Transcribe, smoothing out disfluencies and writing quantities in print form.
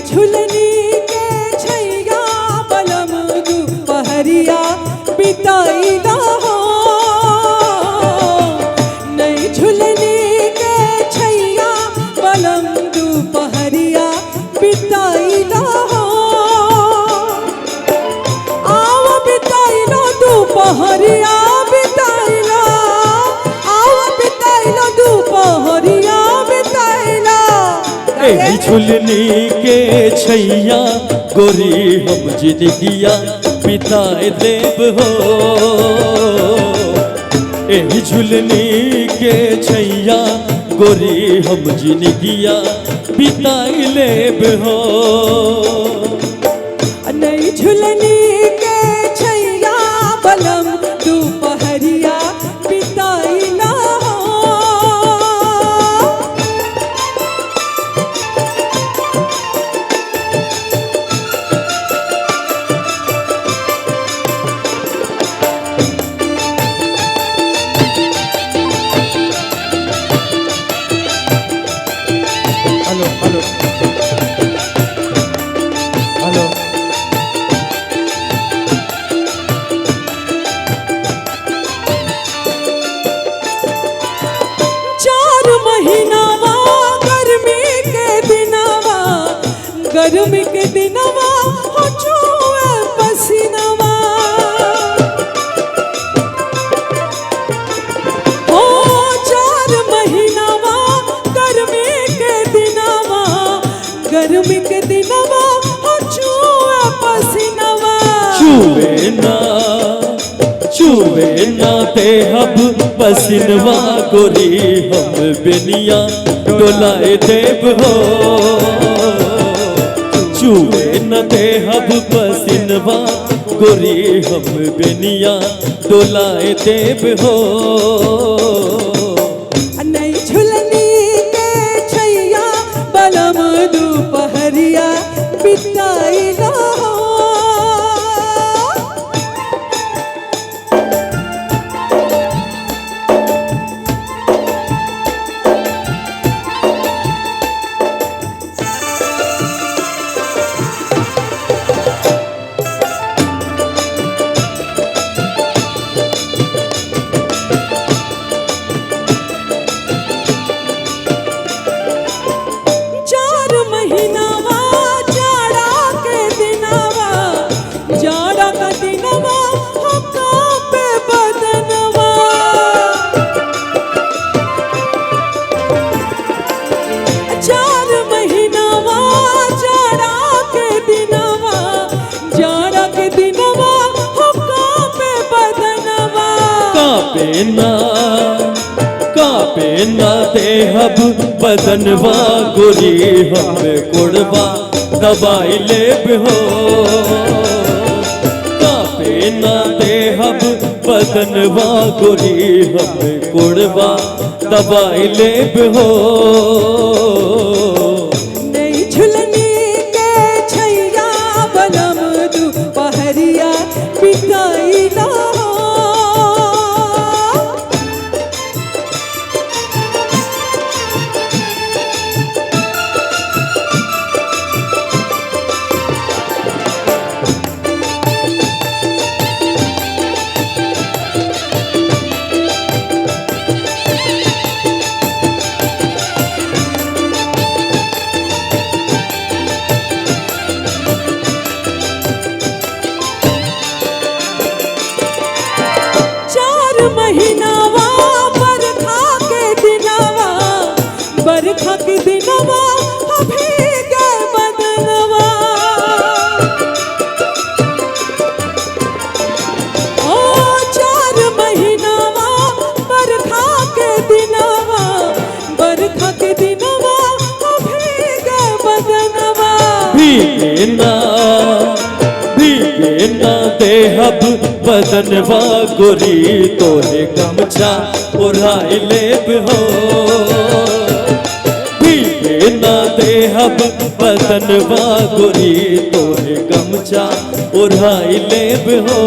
झुलनी के छैया बलम दुपहरिया बिताइला हो। नई झुलनी के छैया बलम दुपहरिया बिताइला हो। आओ बिताइलो दुपहरिया बिताइला, आओ बिताइलो दुपहरिया बिताइला। एही झुलनी के छैया गोरी हम जिंदगिया बिताए देव हो। एही झुलनी के छैया गोरी हम जिंदगिया बिताए लेब हो। नई झुलनी के छैया बलम दुपहरिया बिताइला हो। Hello hello hello. चार महीनावा गर्मी के दिनवा, गर्मी के दिनवा हो चुए पसीनवा। हो चार महीनावा गर्मी के दिनवा, गर्मी के दिनवा हो चुए पसीनवा। चुवे ना ते हब पसीनवा गोरी हम बेनिया डोलाए देव हो। चुवे न ते हब पसीनवा गोरी हम बेनिया डोलाए देव हो। नई झुलनी के छैया बलम दुपहरिया बिताइला हो। चार महीनावा जाड़ा के दिनवा, जाड़ा का दिनवा हो कांपे बदनवा। चार महीनावा जाड़ा के दिनवा, जाड़ा के दिनवा हो कांपे बदनवा। कापे ना ते हब बदनवा गोरी हम कोड़वा दबाई लेब हो। कापे ना ते हब बदनवा गोरी हम कोड़वा दबाई लेब हो। नई झुलनी के छैया बलम दुपहरिया बिताइला हो। चार महीनावा बरखा के दिनवा, बरखा के दिनवा हो भीगे बदनवा। ओ चार महीनावा बरखा के दिनवा, बरखा के दिनवा हो भीगे बदनवा। भीगे ना ते हब बदनवा गोरी तोरे गमछा ओढ़ाई लेब हो भीगे ना देहब बदनवा गोरी तोरे गमछा ओढ़ाई लेब हो